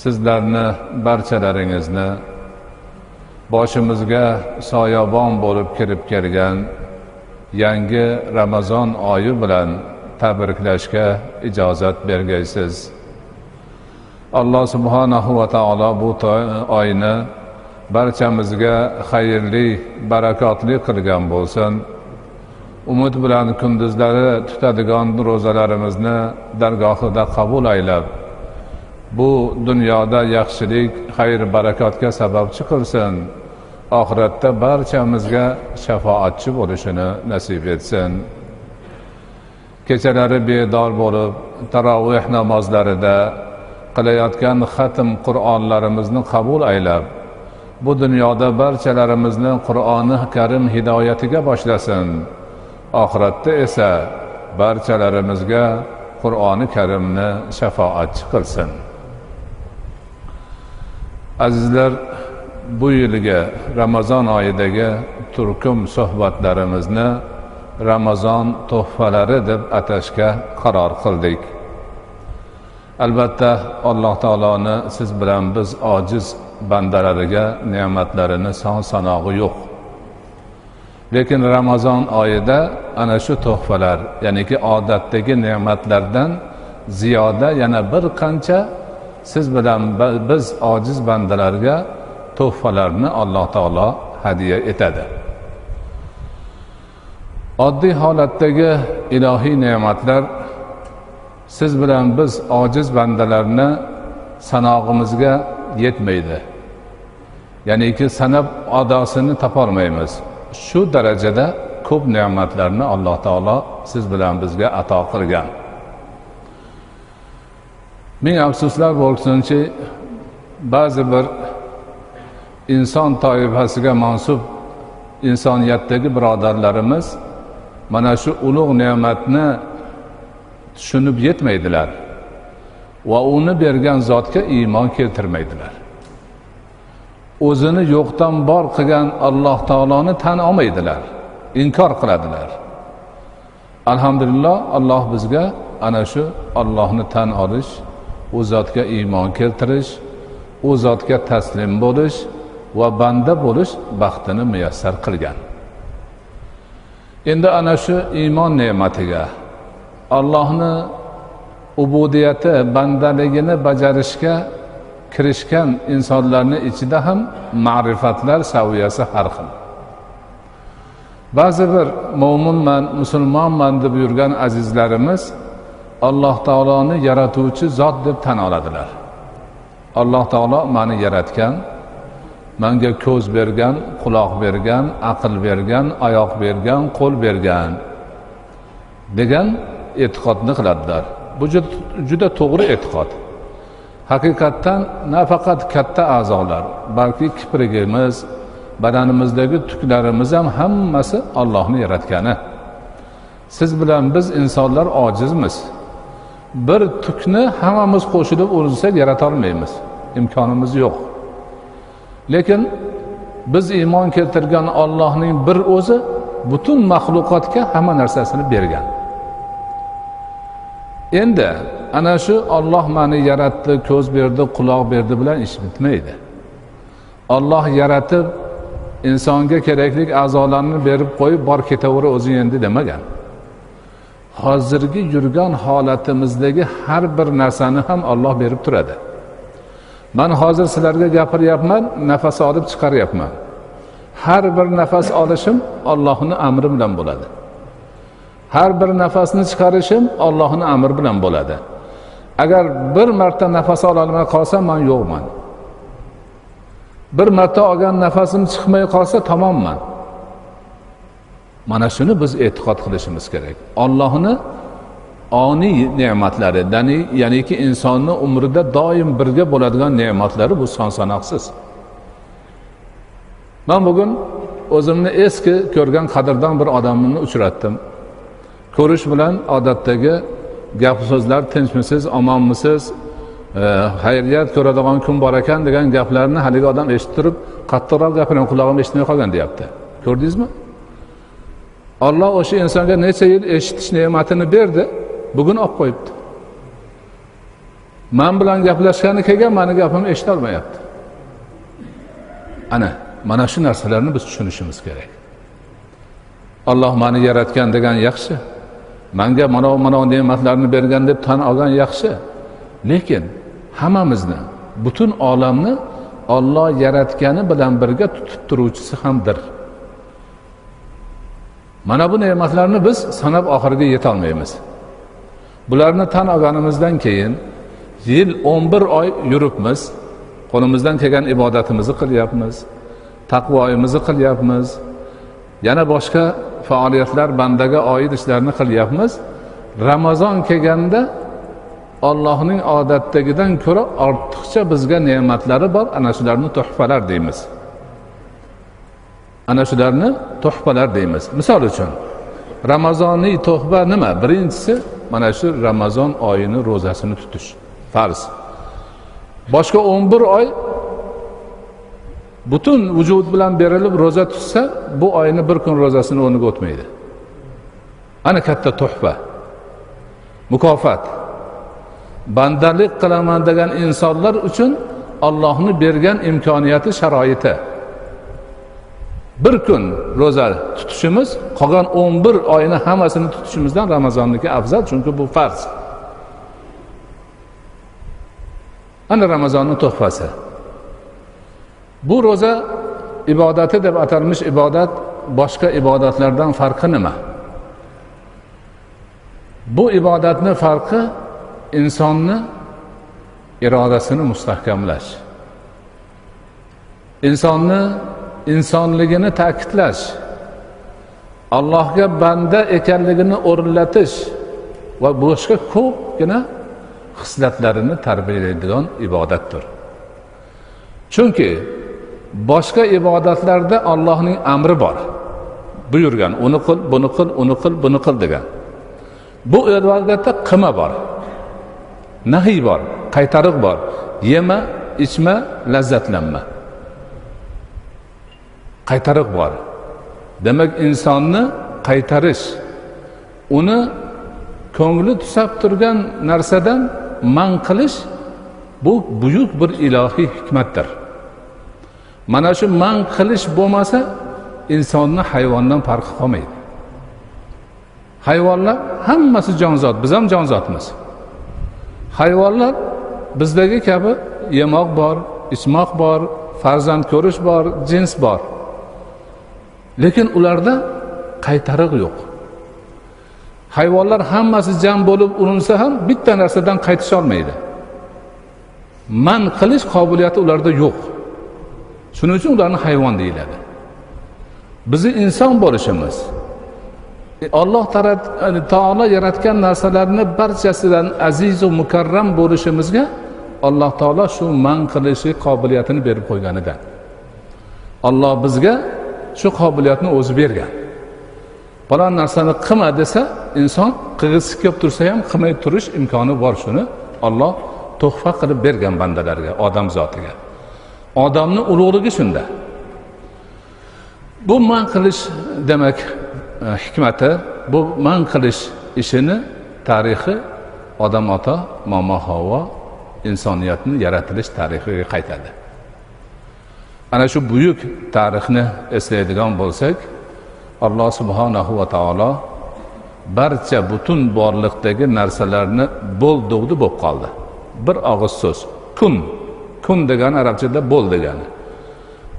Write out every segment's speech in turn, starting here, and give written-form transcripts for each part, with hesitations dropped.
sizlarni barchalaringizni boshimizga soyabon bo'lib kirib kelgan yangi Ramazon oyi bilan tabriklashga ijozat bergaysiz. Alloh subhanahu va taolo bu oyni barchamizga xayrli, barakotli qilgan bo'lsin. Umid bilan kunduzlari tutadigan ro'zalarimizni dargohida qabul aylab, bu dunyoda yaxshilik, xayr, barakotga sababchi qilsin. Oxiratda barchamizga shafoatchi bo'lishini nasib etsin. Kechalari bedor bo'lib, tarovih namozlarida qilayotgan xatm Qur'onlarimizni qabul aylab, bu dunyoda barchalarimizni Qur'oni Karim hidoyatiga boshlasin. Oxiratda esa barchalarimizga Qur'oni Karimni shafoatchi qilsin. Azizlar, bu yilgi Ramazon oyidagi turkum suhbatlarimizni Ramazon tuhfalari deb atashga qaror qildik. Albatta Alloh taoloni siz bilan biz ojiz bandalariga ne'matlarini son-sanog'i yo'q. Lekin Ramazon oyida ana shu tuhfalar, ya'niki odatdagi ne'matlardan ziyoda yana bir qancha siz bilan biz ojiz bandalarga tuhfalarni Alloh taolo hadiya etadi. Oddiy holatdagi ilohiy ne'matlar siz bilan biz ojiz bandalarni sanog'imizga yetmaydi. Ya'niki sanab adosini topolmaymiz. Shu darajada ko'p ne'matlarni Alloh taolo siz bilan bizga ato qilgan. Ming afsuslar bo'lsinki, ba'zi bir inson toifasiga mansub insoniyatdagi birodarlarimiz mana shu ulug' ne'matni tushunib yetmaydilar va uni bergan zotga iymon keltirmaydilar. O'zini yo'qdan bor qilgan Alloh taoloni tan olmaydilar, inkor qiladilar. Alhamdulillah, Alloh bizga ana shu Allohni tan olish, u zotga iymon keltirish, u zotga taslim bo'lish va banda bo'lish baxtini muyassar qilgan. Endi ana shu iymon ne'matiga, Allohni ubudiyati, bandaligini bajarishga kirishgan insonlarning ichida ham ma'rifatlar saviyasi har xil. Ba'zi bir mo'minman, musulmonman deb yurgan azizlarimiz Alloh taoloni yaratuvchi zot deb tan oladilar. Alloh taolo meni yaratgan, menga ko'z bergan, quloq bergan, aql bergan, oyoq bergan, qo'l bergan degan e'tiqodni qiladilar. Bu juda to'g'ri e'tiqod. Haqiqatdan nafaqat katta a'zolar, balki kiprigimiz, badanimizdagi tuklarimiz ham hammasi Allohning yaratgani. Siz bilan biz insonlar ojizmiz. Bir tukni hammamiz qo'shilib urinsak yarata olmaymiz. İmkonimiz yo'q. Lekin biz iymon keltirgan Allohning bir o'zi butun maxluqotga hamma narsasini bergan. Endi ana shu Alloh meni yaratdi, ko'z berdi, quloq berdi bilan ish bitmaydi. Alloh yaratib insonga kerakli a'zolarni berib qo'yib bor ketaver o'zing endi demagan. Hozirgi yurgan holatimizdagi har bir narsani ham Alloh berib turadi. Men hozir sizlarga gapiryapman, nafas olib chiqaryapman. Har bir nafas olishim Allohning amri bilan bo'ladi. Har bir nafasni chiqarishim Allohning amri bilan bo'ladi. Agar bir marta nafas ola olmay qolsam men yo'qman. Bir marta olgan nafasim chiqmay qolsa tamomman. Mana shuni biz e'tiqod qilishimiz kerak. Allohning oniy ne'matlari, ya'niki insonning umrida doim birga bo'ladigan ne'matlari bu son-sanoqsiz. Men bugun o'zimni eski ko'rgan qadrdon bir odamni uchratdim. Ko'rish bilan odatdagi gap so'zlar, tinchmisiz, omonmisiz, xayriyat ko'radigan kun bor ekan degan gaplarni haligi odam eshitib turib, qattiqroq gapiring, qulog'im eshitmay qolgan deyapti. Ko'rdingizmi? Alloh o'sha insonga necha yil eshitish ne'matini berdi, bugun olib qo'yibdi. men bilan gaplashgani kelgan meni gapimni eshita olmayapti. Mana shu narsalarni biz tushunishimiz kerak. Alloh meni yaratgan degan yaxshi, menga mana ne'matlarni bergan deb tan olgan yaxshi. Lekin hammamizni, butun olamni Alloh yaratgani bilan birga tutib turuvchisi hamdir. Mana bu ne'matlarni biz sanab oxiriga yeta olmaymiz. Bularni tan olganimizdan keyin yil 11 oy yuribmiz, qo'limizdan kelgan ibodatimizni qilyapmiz, taqvoyimizni qilyapmiz, yana boshqa faoliyatlar, bandaga oid ishlarni qilyapmiz. Ramazon kelganda Allohning odatdagidan ko'ra ortiqcha bizga ne'matlari bor, ana shularni tuhfalar deymiz. Ana shularni tuhfalar deymiz. Misol uchun, Ramazoniy tuhfa nima? Birinchisi mana shu Ramazon oyini ro'zasini tutish, farz. Boshqa 11 oy butun vujud bilan berilib ro'za tutsa, bu oyni bir kun ro'zasini o'rniga o'tmaydi. Ana katta tuhfa, mukofot. Bandalik qilaman degan insonlar uchun Allohning bergan imkoniyati, sharoiti. Bir kun ro'za tutishimiz, qolgan 11 oyni hammasini tutishimizdan Ramazonniki afzal, chunki bu farz. Ana Ramazonning tuhfasi. Bu ro'za ibodati deb atalmish ibodat boshqa ibodatlardan farqi nima? Bu ibodatning farqi insonni irodasini mustahkamlash, insonni insonligini ta'kidlash, Allohga banda ekanligini o'rnatish va boshqa ko'pgina xislatlarini tarbiyalaydigan ibodatdir. Chunki boshqa ibodatlarda Allohning amri bor, buyurgan, uni qil, buni qil, uni qil, buni qil degan. Bu ibodatda qilma bor, nahiy bor, qaytariq bor, yema, ichma, lazzatlanma. Qaytariq bor. Demak, insonni qaytarish, uni ko'ngli tusab turgan narsadan man qilish, bu buyuk bir ilohiy hikmatdir. Mana shu man qilish bo'lmasa, insonni hayvondan farqi qolmaydi. Hayvonlar hammasi jonzot, biz ham jonzotmiz. Hayvonlar bizdagi kabi yemoq bor, ichmoq bor, farzand ko'rish bor, jins bor. Lekin ularda qaytariq yo'q. Hayvonlar hammasi jam bo'lib urinsa ham bitta narsadan qaytisha olmaydi. Man qilish qobiliyati ularda yo'q. Shuning uchun ularni hayvon deyiladi. Bizi inson bo'lishimiz, Alloh taolo yaratgan narsalarni barchasidan aziz va mukarram bo'lishimizga Alloh taolo shu man qilishi qobiliyatini berib qo'yganidan. Alloh bizga shu qobiliyatni o'zi bergan. Falon narsani qilma desa, inson qilg'isi kelib tursa ham qilmay turish imkoni bor. Shuni Alloh tuhfa qilib bergan bandalarga, odam zotiga. Odamning ulug'ligi shunda. Bu man qilish demak hikmati, bu man qilish ishini tarixi odam ota, momo Havvo insoniyatning yaratilish tarixiga qaytadi. Ana shu buyuk tarixni eslaydigan bo'lsak, Alloh subhanahu va taolo barcha butun borliqdagi narsalarni bo'ldug'di bo'lib qoldi. Bir og'iz so'z, kun degan arabchada bo'l degani.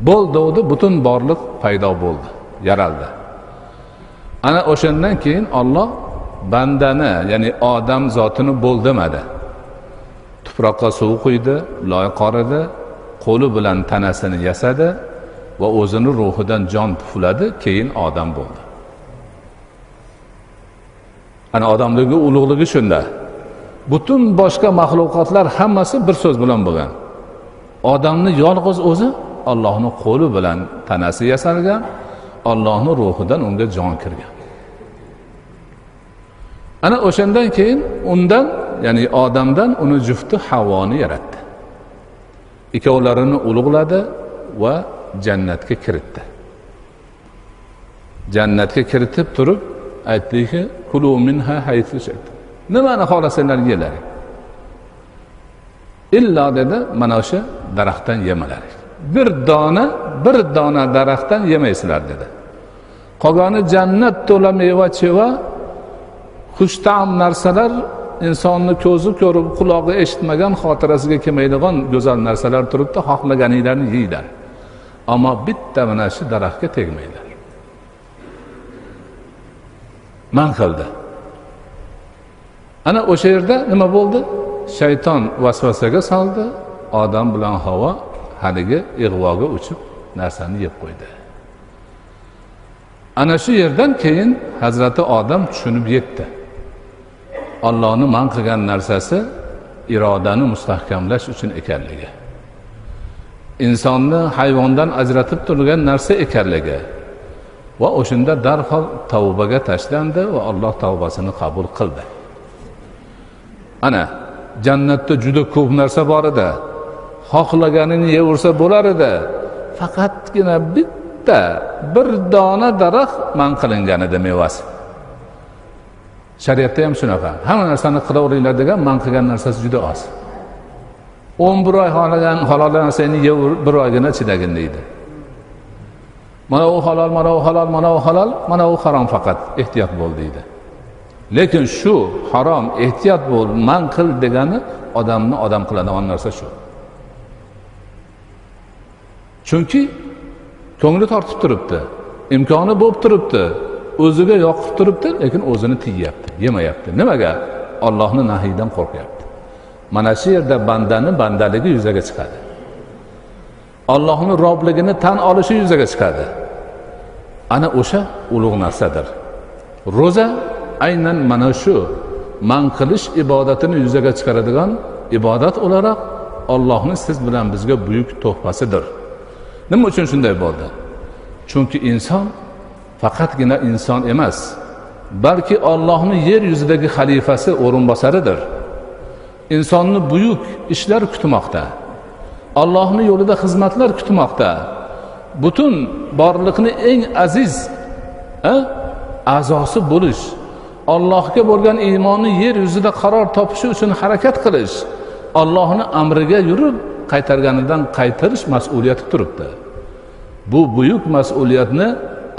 Bo'ldug'di, butun borliq paydo bo'ldi, yaraldi. Ana o'shandan keyin Alloh bandani, ya'ni odam zotini bo'l demadi. Tuproqqa suv quydi, loy qoridi, qo'li bilan tanasini yasadi va o'zini ruhidan jon pufladi, keyin odam bo'ldi. Ana odamligi ulug'ligi shunda. Butun boshqa mahluqotlar hammasi bir so'z bilan bo'lgan. Odamni yolg'iz o'zi Allohning qo'li bilan tanasi yasalgan, Allohning ruhidan unga jon kirgan. Ana o'shandan keyin undan, ya'ni odamdan uni jufti Havvoni yaratdi. Ikkovlarini ulug'ladi va jannatga kiritdi. Jannatga kiritib turib aytdiki, kulu minha haythu shi'tum. Nimani xohlasanglar yeylaring. illo dedi mana o'sha daraxtdan yemalaring. Bir dona daraxtdan yemaysizlar dedi. Qolgani jannat to'la meva cheva, xushtam narsalar, insonni ko'zi ko'rib, qulog'i eshitmagan, xotirasiga kelmaydigan go'zal narsalar turibdi, xohlaganinglarni yeylar. Ammo bitta mana shu daraxtga tegmaylar. Man qildi. Ana o'sha yerda nima bo'ldi? Shayton vasvasaga soldi, odam bilan Havo haligi ig'voga uchib narsani yeb qo'ydi. Ana shu yerdan keyin Hazrati Odam tushunib yetdi. Allohning man qilgan narsasi irodani mustahkamlash uchun ekanligi. Insonni hayvondan ajratib turgan narsa ekanligi. Va o'shunda darhol tavbaga tashlandi va Alloh tavbasini qabul qildi. Ana jannatda juda ko'p narsa bor edi. Xohlaganini yeversa bo'lar edi. Faqatgina bitta bir dona daraxt man qilingan edi mevasi. Shariatda ham shunaqa. Hamma narsani qilaveringlar degan man qilgan narsasi juda oz. 11 oy halol narsani yever, bir oygina chidagin deydi. Mana u halol, mana u halol, mana u halol, mana u harom faqat ehtiyot bo'l deydi. Lekin shu harom ehtiyot bo'l, man qil degani odamni odam qiladigan narsa shu. Chunki ko'ngli tortib turibdi, imkoni bo'lib turibdi, o'ziga yoqib turibdi, lekin o'zini tiyyapti, yemayapti. Nimaga? Allohning nahiyidan qo'rqyapti. Mana shu yerda bandaligi yuzaga chiqadi. Allohning robligini tan olishi yuzaga chiqadi. Ana o'sha ulug' narsadir. Roza aynan mana shu man qilish ibodatini yuzaga chiqaradigan ibodat o'laroq Allohning siz bilan bizga buyuk tuhfasidir. Nima uchun shunday bo'ldi? Chunki inson faqatgina inson emas, balki Allohning yer yuzidagi xalifasi, o'rinbosaridir. Insonni buyuk ishlar kutmoqda. Allohning yo'lida xizmatlar kutmoqda. Butun borliqni eng aziz a'zosi bo'lish, Allohga bo'lgan iymonni yer yuzida qaror topishi uchun harakat qilish, Allohning amriga yurib qaytarganidan qaytarish mas'uliyati turibdi. Bu buyuk mas'uliyatni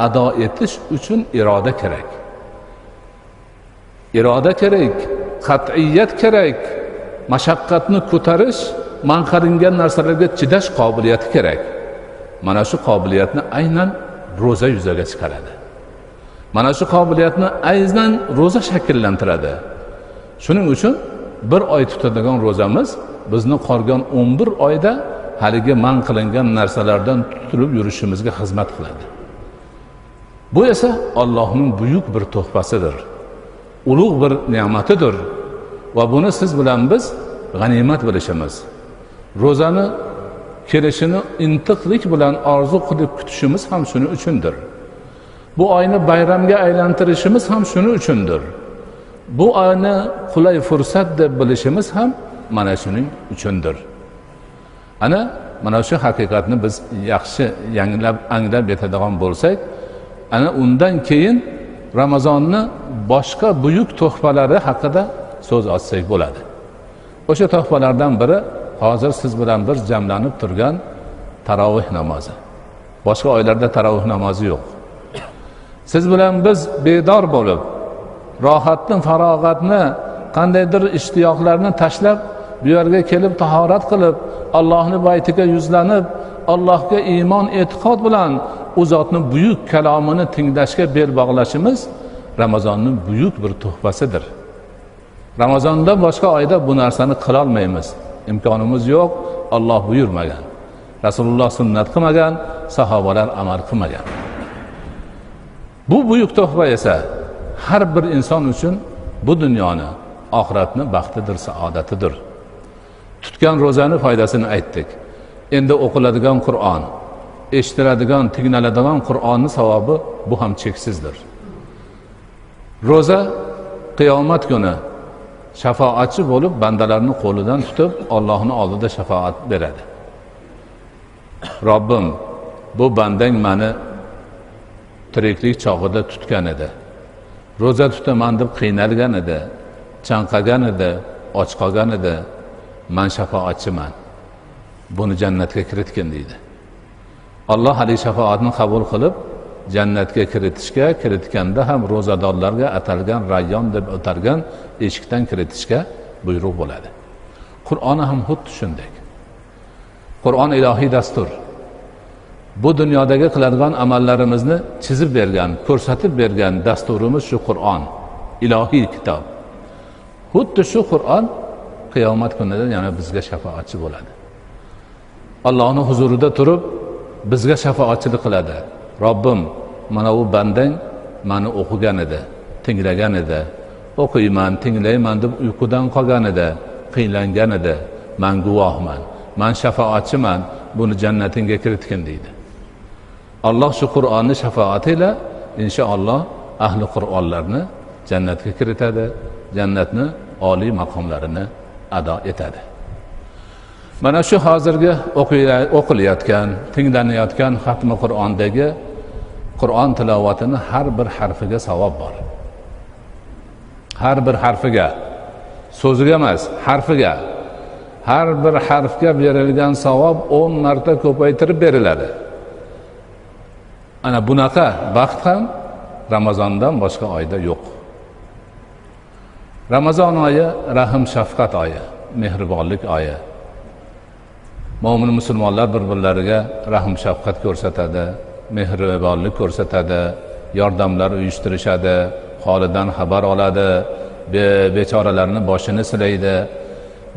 ado etish uchun iroda kerak. Iroda kerak, qat'iyat kerak, mashaqqatni ko'tarish, man qilingan narsalarga chidash qobiliyati kerak. Mana shu qobiliyatni aynan roza yuzaga chiqaradi. Mana shu qobiliyatni aynan roza shakllantiradi. Shuning uchun bir oy tutadigan rozamiz bizni qolgan 11 oyda haligi man qilingan narsalardan tutilib yurishimizga xizmat qiladi. Bu esa Allohning buyuk bir tuhfasidir. Ulug' bir ne'matidir va buni siz bilan biz g'animat bilishimiz. Rozani kelishini intiqlik bilan orzu qilib kutishimiz ham shuning uchundir. Bu oyni bayramga aylantirishimiz ham shuning uchundir. Bu oyni qulay fursat deb bilishimiz ham mana shuning uchundir. Ana mana shu haqiqatni biz yaxshi anglab yetadigan bo'lsak, ana undan keyin Ramazonni boshqa buyuk tuhfalari haqida so'z ochsak bo'ladi. O'sha tuhfalardan biri hozir siz bilan bir jamlanib turgan tarovih namozi. Boshqa oylarda tarovih namozi yo'q. Siz bilan biz bedor bo'lib, rohatni, farog'atni, qandaydir ishtiyoqlarni tashlab, bu yerga kelib tahorat qilib, Allohning baytiga yuzlanib, Allohga iymon, e'tiqod bilan u zotning buyuk kalomini tinglashga bel bog'lashimiz Ramazonning buyuk bir tuhfasidir. Ramazonda boshqa oyda bu narsani qila olmaymiz. İmkonimiz yo'q, Alloh buyurmagan. Rasululloh sunnat qilmagan, sahobalar amal qilmagan. Bu buyuk tuhfa esa har bir inson uchun bu dunyoni, oxiratni baxtidir, saodatidir. Tutgan rozani foydasini aytdik. Endi o'qiladigan Qur'on, eshitiladigan, tinglanadigan Qur'onning savobi bu ham cheksizdir. Roza qiyomat kuni shafoatchi bo'lib bandalarning qo'lidan tutib Allohning oldida shafoat beradi. Robbim, bu bandang meni tiriklik chog'ida tutgan edi. Roza tutaman deb qiynalgan edi, chanqagan edi, och qolgan edi. man shafoatchiman, buni jannatga kiritgin deydi. Alloh hali shafoatni qabul qilib jannatga kiritganda ham ro'zadorlarga atalgan rayyon deb o'targan eshikdan kiritishga buyruq bo'ladi. Qur'oni ham xuddi shunday. Qur'on ilohiy dastur. Bu dunyodagi qiladigan amallarimizni chizib bergan, ko'rsatib bergan dasturimiz shu Qur'on, ilohiy kitob. Xuddi shu Qur'on qiyomat kunida yana bizga shafoatchi bo'ladi. Allohning huzurida turib bizga shafoatchilik qiladi. Robbim, mana bu bandang meni o'qigan edi, tinglagan edi, o'qiyman, tinglayman deb uyqudan qolgan edi, qiynlangan edi, men guvohman, men shafoatchiman, buni jannatingga kiritgin deydi. Alloh shu Qur'onni shafoati ila inshaalloh ahli Qur'onlarni jannatga kiritadi, jannatni oliy maqomlarini ado etadi. Mana shu hozirgi o'qilayotgan, tinglanayotgan xatmi Qur'ondagi Qur'on tilovatini har bir harfiga savob bor. Har bir harfiga, so'ziga emas, harfiga. Har bir harfga berilgan savob 10 marta ko'paytirib beriladi. Ana bunaqa baxt ham Ramazondan boshqa oyda yo'q. Ramazon oyi rahim shafqat oyi, mehribonlik oyi. Mo'min musulmonlar bir-birlariga rahim shafqat ko'rsatadi, mehribonlik ko'rsatadi, yordamlar uyushtirishadi, holidan xabar oladi, bechoralarning boshini silaydi.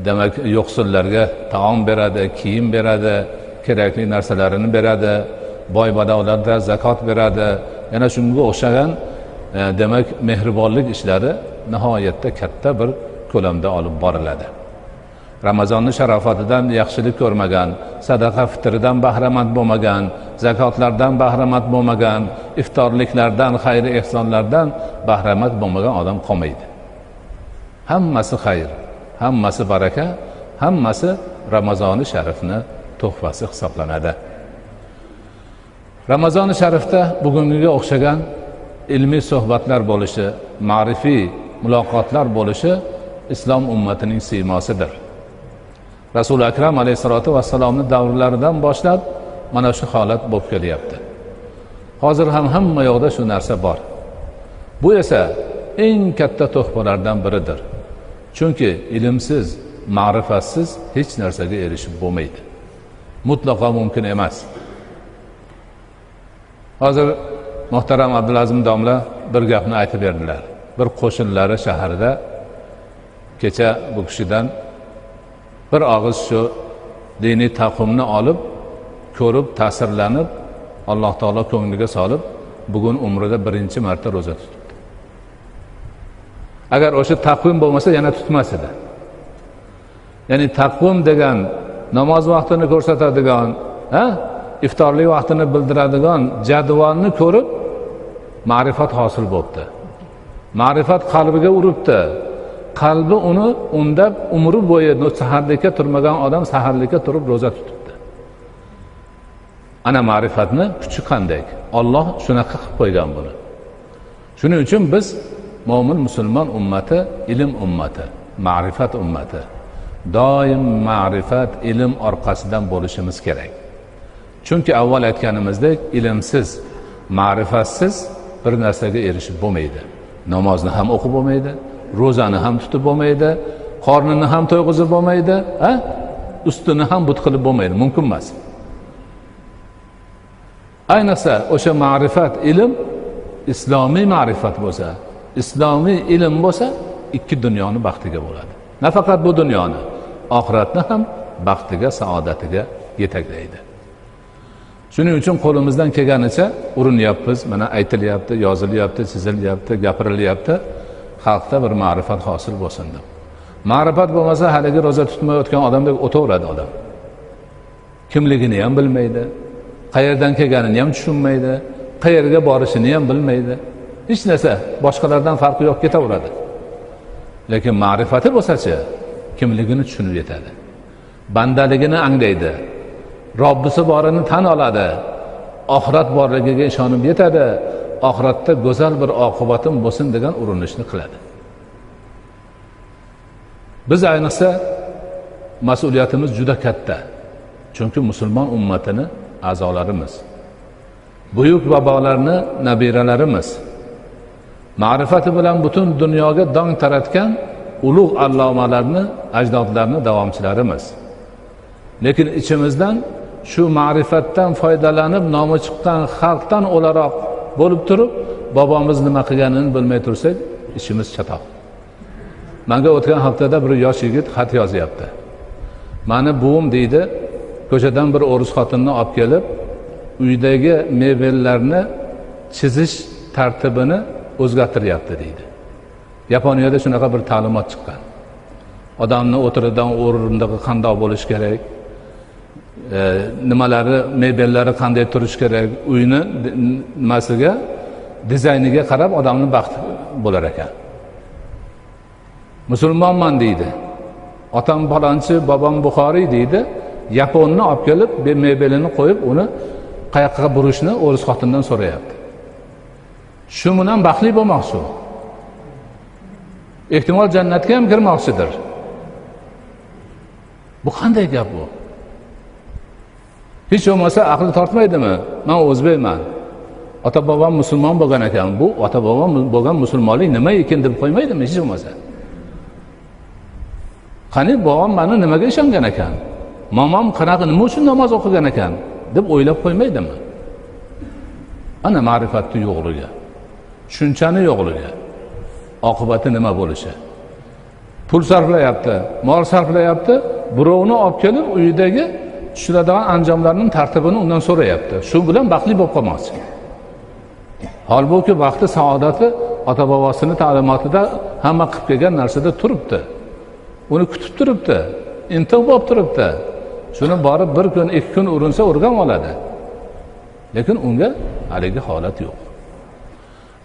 Demak, yo'qsullarga taom beradi, kiyim beradi, kerakli narsalarini beradi, boy badavlatlarga zakot beradi. Yana shunga o'xshagan demak mehribonlik ishlari nihoyatda katta bir ko'lamda olib boriladi. Ramazonning sharofatidan yaxshilik ko'rmagan, sadaqa fitridan bahramand bo'lmagan, zakotlardan bahramand bo'lmagan, iftorliklardan, xayr ehsonlardan bahramand bo'lmagan odam qolmaydi. Hammasi xayr, hammasi baraka, hammasi Ramazoni sharifni tuhfasi hisoblanadi. Ramazoni sharifda bugungiga o'xshagan ilmiy suhbatlar bo'lishi, ma'rifiy muloqotlar bo'lishi islom ummatining siymosidir. Rasul akram alayhisolatu vassalomning davrlaridan boshlab mana shu holat bo'lib kelyapti. Hozir ham hamma yoqda shu narsa bor. Bu esa eng katta tuhfalardan biridir. Chunki ilmsiz, ma'rifatsiz hech narsaga erishib bo'lmaydi. Mutlaqo mumkin emas. Hozir muhtaram Abdulazim domla bir gapni aytib berdilar. Bir qo'shinlari shaharda kecha bu kishidan bir og'iz shu diniy taqvimni olib, ko'rib, ta'sirlanib, Alloh taolo ko'ngliga solib, bugun umrida birinchi marta roza tutibdi. Agar o'sha taqvim bo'lmasa yana tutmas edi. Ya'ni taqvim degan namoz vaqtini ko'rsatadigan, iftorlik vaqtini bildiradigan jadvalni ko'rib ma'rifat hosil bo'ldi. Ma'rifat qalbiga uribdi. Qalbi uni undab umri bo'yi saharlikka turmagan odam saharlikka turib roza tutibdi. Ana ma'rifatni kuchi qanday? Alloh shunaqa qilib qo'ygan buni. Shuning uchun biz mo'min musulmon ummati, ilm ummati, ma'rifat ummati. Doim ma'rifat, ilm orqasidan bo'lishimiz kerak. Chunki avval aytganimizdek, ilmsiz, ma'rifatsiz bir narsaga erishib bo'lmaydi. Namozni ham o'qib bo'lmaydi, ro'zani ham tutib bo'lmaydi, qornini ham to'yg'izib bo'lmaydi, ustini ham but qilib bo'lmaydi, mumkin emas. Ayniqsa o'sha ma'rifat, ilm islomiy ma'rifat bo'lsa, islomiy ilm bo'lsa, ikki dunyoni baxtiga bo'ladi. Nafaqat bu dunyoni, oxiratni ham baxtiga, saodatiga yetaklaydi. Shuning uchun qo'limizdan kelganicha urinyapmiz, mana aytilyapti, yozilyapti, chizilyapti, gapirilyapti, xalqda bir ma'rifat hosil bo'lsin deb. Ma'rifat bo'lmasa, haligi roza tutmayotgan odamdek o'taveradi odam. Kimligini ham bilmaydi, qayerdan kelganini ham tushunmaydi, qayerga borishini ham bilmaydi. Hech narsa boshqalardan farqi yo'q ketaveradi. Lekin ma'rifati bo'lsa-chi, kimligini tushunib yetadi. Bandaligini anglaydi. Robbisi borini tan oladi. Oxirat borligiga ishonib yetadi. Oxiratda go'zal bir oqibatim bo'lsin degan urinishni qiladi. Biz ayniqsa mas'uliyatimiz juda katta. Chunki musulmon ummatini a'zolarimiz. Buyuk bobolarni nabiralarimiz. Ma'rifati bilan butun dunyoga dong taratgan ulug' allomalarni, ajdodlarni davomchilarimiz. Lekin ichimizdan shu ma'rifatdan foydalanib nomi chiqqan xalqdan o'laroq bo'lib turib, bobomiz nima qilganini bilmay tursak, ishimiz chatoq. Menga o'tgan haftada bir yosh yigit xat yozyapti. Mani buvim deydi, ko'chadan bir o'ris xotinni olib kelib, uydagi mebellarni chizish tartibini o'zgartiryapti deydi. Yaponiyada shunaqa bir ta'limot chiqqan. Odamni o'tiradigan o'rindig'i qanday bo'lish kerak, nimalari, mebellari qanday turish kerak, uyni nimasiga, dizayniga qarab odamning baxti bo'lar ekan. Musulmonman deydi. Otam palonchi, bobom Buxoriy deydi. Yaponni olib kelib, mebelini qo'yib, uni qayoqqa burishni o'ris xotindan so'rayapti. Shu bilan baxtli bo'lmoqchi. Ehtimol jannatga ham kirmoqchidir. Bu qanday gap bu? Hech bo'lmasa aqli tortmaydimi? Men o'zbekman. Ota-bobom musulmon bo'lgan ekan. Bu ota-bobom bo'lgan musulmonlik nima ekan deb qo'ymaydimi hech bo'lmasa? Qani bobom meni nimaga ishongan ekan? Momom qanaqa nima uchun namoz o'qigan ekan deb o'ylab qo'ymaydimi? Ana ma'rifatni yo'qligi, tushunchani yo'qligi, oqibati nima bo'lishi? Pul sarflayapti, mol sarflayapti, birovni olib kelib uyidagi tushiradigan anjomlarning tartibini undan so'rayapti. Shu bilan baxtli bo'lib qolmoqchi. Holbuki baxti, saodati ota-bobosining ta'limotida hamma qilib kelgan narsada turibdi. Uni kutib turibdi, intiq bo'lib turibdi. Shuni borib bir kun, 2 kun urinsa o'rgan oladi. Lekin unga haligi holat yo'q.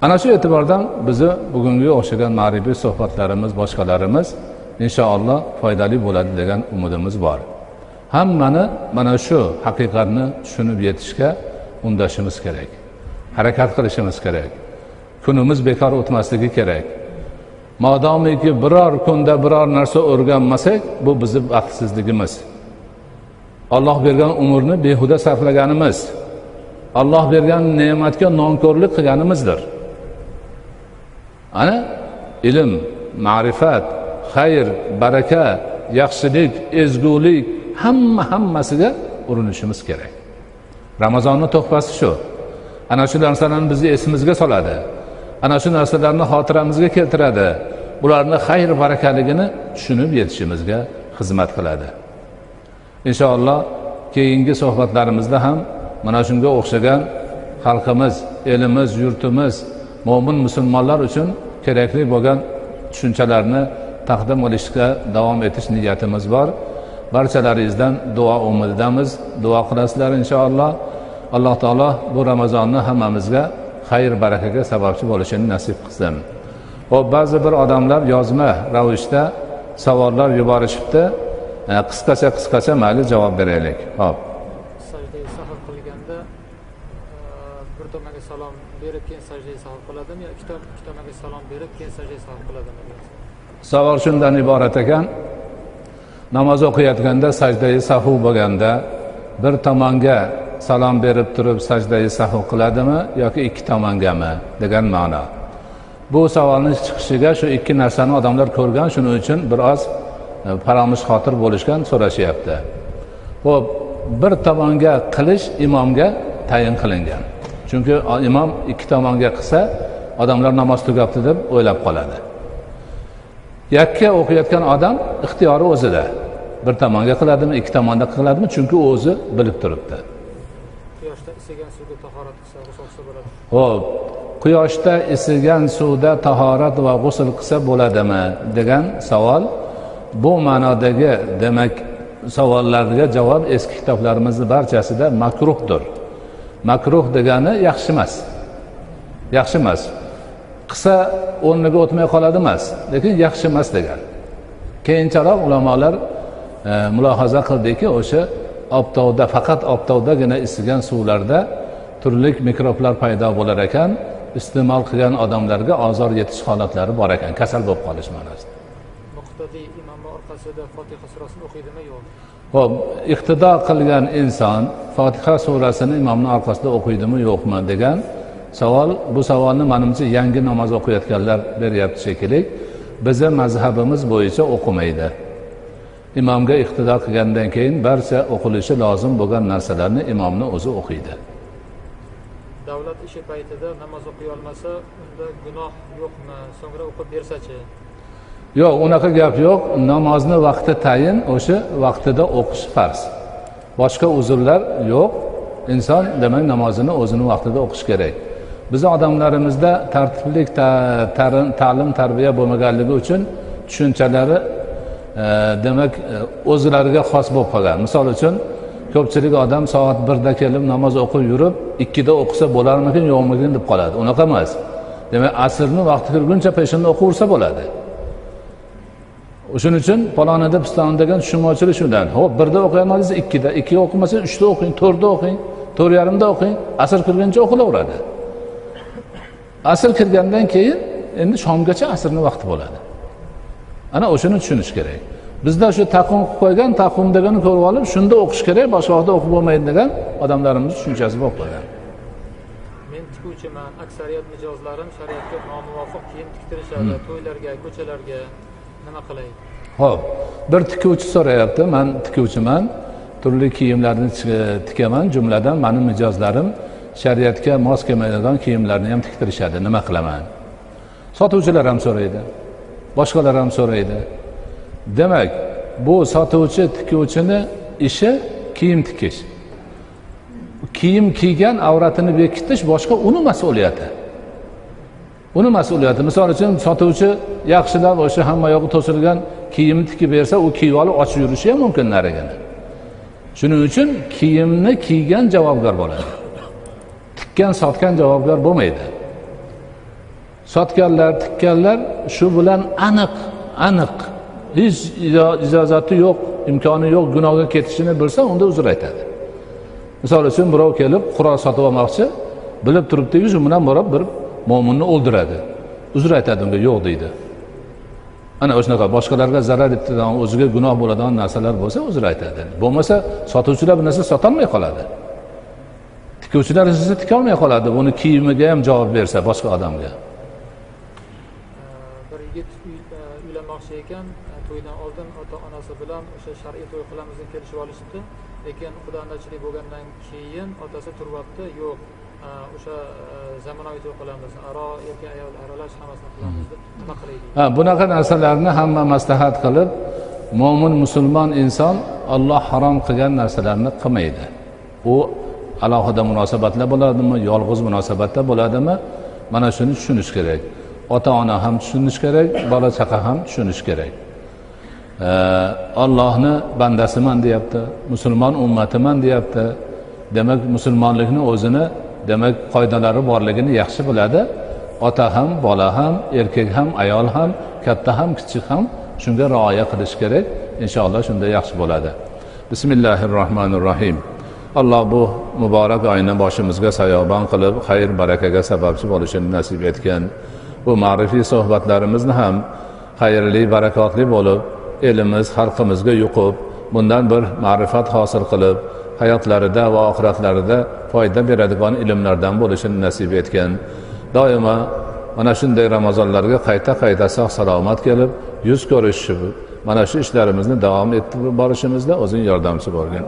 Ana shu e'tibordan bizni bugungi o'xshagan ma'rifiy suhbatlarimiz, boshqalarimiz inshaalloh foydali bo'ladi degan umidimiz bor. Hammani mana shu haqiqatni tushunib yetishga undashimiz kerak. Harakat qilishimiz kerak. Kunimiz bekor o'tmasligi kerak. Modomiki biror kunda biror narsa o'rganmasak, bu bizning baxtsizligimiz. Alloh bergan umrni behuda sarflaganimiz, Alloh bergan ne'matga nonko'rlik qilganimizdir. Ana ilm, ma'rifat, xayr, baraka, yaxshilik, ezgulik hammasiga urinishimiz kerak. Ramazonning tuhfasi shu. Ana shu narsalarni bizni esimizga soladi. Ana shu narsalarni xotiramizga keltiradi. Bularni xayr barakaligini tushunib yetishimizga xizmat qiladi. Inshaalloh keyingi suhbatlarimizda ham mana shunga o'xshagan xalqimiz, elimiz, yurtimiz, mo'min musulmonlar uchun kerakli bo'lgan tushunchalarni taqdim qilishga davom etish niyatimiz bor. Barchalaringizdan duo umididamiz. Duo qilasizlar inshaalloh. Alloh taolo bu Ramazonni hammamizga xayr barakaga sababchi bo'lishini nasib qilsin. Xo'p, ba'zi bir odamlar yozma ravishda savollar yuborishibdi. Qisqacha mayli javob beraylik. Xo'p. Sajda sahv qilganda bir tomonga salom berib keyin sajda sahv qiladimi yo ikki tomonga salom berib keyin sajda sahv qiladimi? Savol shundan iborat ekan. Namoz o'qiyotganda sajda sahv bo'lganda bir tomonga salom berib turib sajda sahv qiladimi yoki ikki tomongami degan ma'no. Bu savolning chiqishiga shu ikki narsani odamlar ko'rgan, shuning uchun biroz faromush xotir bo'lishgan so'rashyapti. Xo'p, bir tomonga qilish imomga tayin qilingan. Chunki imom ikki tomonga qilsa, odamlar namoz tugabdi deb o'ylab qoladi. Yakka o'qiyotgan odam ixtiyori o'zida. Bir tomonga qiladimi, ikki tomonda qiladimi? Chunki o'zi bilib turibdi. Quyoshda isigan suvga tahorat qilsa, g'usl qilsa bo'ladi. Xo'p, quyoshda isigan suvda tahorat va g'usl qilsa bo'ladimi degan savol. Bu ma'nodagi demak savollarga javob eski kitoblarimizning barchasida makruhdir. Makruh degani yaxshi emas. Yaxshi emas. Qilsa o'rniga o'tmay qoladi emas, lekin yaxshi emas degan. Keyinchalik ulamolar mulohaza qildiki, o'sha obtovda, faqat obtovdagina isigan suvlarda turli mikroblar paydo bo'lar ekan, iste'mol qilgan odamlarga ozor yetish holatlari bor ekan, kasal bo'lib qolish ma'nosida. Muqtadiy imomning orqasidan namozida Fotiha surasini o'qiydimi yo'q? Xo'p, iqtido qilgan inson Fotiha surasini imomning orqasida o'qiydimi yo'qmi degan savol, bu savolni menimcha yangi namoz o'qiyotganlar beryapti shekilli. Bizning mazhabimiz bo'yicha o'qimaydi. Imomga iqtido qilgandan keyin barcha o'qilishi lozim bo'lgan narsalarni imomni o'zi o'qiydi. Davlat ishi paytida namoz o'qiy olmasa, unda gunoh yo'qmi? So'ngra o'qib bersa-chi? Yo'q, unaqa gap yo'q. Namozni vaqti tayin, o'sha vaqtida o'qish farz. Boshqa uzrlar yo'q. Inson demak namozini o'zini vaqtida o'qish kerak. Bizning odamlarimizda tartiblik, ta'lim, tarbiya bo'lmaganligi uchun tushunchalari demak o'zlariga xos bo'lib qolgan. Misol uchun ko'pchilik odam soat 1da kelib namoz o'qib yurib, 2da o'qisa bo'larmikin, yo'qmikin deb qoladi. Unaqa emas. Demak, asrni vaqti kirguncha peshinda o'qiversa bo'ladi. Shuning uchun palonida piston degan tushunmovchilik shundan. Xo'p, 1da o'qiyamangiz, 2da, 2 o'qimasa 3da o'qing, 4da o'qing, 4:30da o'qing, asr kirguncha o'qilaveradi. Asr kirgandan keyin endi shomgacha asrning vaqti bo'ladi. Ana o'shani tushunish kerak. Bizda shu taqvim qilib qo'ygan, taqvim deganini ko'rib olib, shunda o'qish kerak, boshqa vaqtda o'qib bo'lmaydi degan odamlarimiz tushunchasi bo'lib qolgan. Men tikuvchiman, aksariyat mijozlarim shariatga nomuvofiq kiyim tiktirishadi, to'ylarga, ko'chalarga. Nima qilay? Xo'p, bir tikuvchi so'rayapti. Men tikuvchiman, turli kiyimlarni tikaman, jumladan mening mijozlarim shariatga mos kelmaydigan kiyimlarni ham tiktirishadi. Nima qilaman? Sotuvchilar ham so'raydi. Boshqalar ham so'raydi. Demak, bu sotuvchi, tikuvchini ishi kiyim tikish. Kiyim kiygan avratini bekitish boshqa uni mas'uliyati. Uni mas'uliyati. Misol uchun sotuvchi yaxshilab o'sha hamma yog'i to'silgan kiyimni tikib bersa, u kiyib olib ochib yurishi ham mumkin narigini. Shuning uchun kiyimni kiygan javobgar bo'ladi. Tikkan, sotgan javobgar bo'lmaydi. Sotganlar, tikkanlar shu bilan aniq hech ijozati yo'q, imkoni yo'q, gunohga ketishini bilsa, unda uzr aytadi. Misol uchun birov kelib qurol sotib olmoqchi, bilib turibdi-ki, shu bilan borib bir mo'minni o'ldiradi. Uzr aytadi, unga yo'q deydi. Ana o'shanaqa boshqalarga zarar yetadigan, o'ziga gunoh bo'ladigan narsalar bo'lsa, uzr aytadi. Bo'lmasa sotuvchilar bu narsa sotolmay qoladi. Tikuvchilar esa tikolmay qoladi. Buni kiyimiga ham javob bersa boshqa odamga. Bir yigit uylanmoqchi ekan, to'ydan oldin ota-onasi bilan o'sha shar'iy to'y qilamiz deb kelishib olishibdi. Lekin xudoandachilik bo'lgandan keyin otasi turyapti, yo'q, o'sha zamonaviy to'y qilamiz, erkak ayol aralash hammasini qilamiz deb nima qilaylik? Bunaqa narsalarni hamma maslahat qilib, mo'min musulmon inson Alloh harom qilgan narsalarni qilmaydi. U alohida munosabatlar bo'ladimi, yolg'iz munosabatda bo'ladimi? Mana shuni tushunish kerak. Ota-ona ham tushunish kerak, bola chaqa ham tushunish kerak. Allohni bandasiman deyapti, musulmon ummatiman deyapti. Demak, musulmonlikni o'zini, demak, qoidalari borligini yaxshi biladi. Ota ham, bola ham, erkak ham, ayol ham, katta ham, kichik ham shunga rioya qilish kerak. Inshaalloh shunda yaxshi bo'ladi. Bismillahirrohmanirrohim. Alloh bu muborak oyni boshimizga sayoban qilib, xayr barakaga sababchi bo'lishini nasib etgan. Bu ma'rifiy suhbatlarimizni ham xayrli, barakotli bo'lib, elimiz, xalqimizga yuqib, bundan bir ma'rifat hosil qilib, hayotlarida va oxiratlarida foyda beradigan ilmlardan bo'lishini nasib etgan. Doimo mana shunday Ramazonlarga qayta sog' salomat kelib, yuz ko'rishib, mana shu ishlarimizni davom ettirib borishimizda o'zing yordamchi bo'lgin.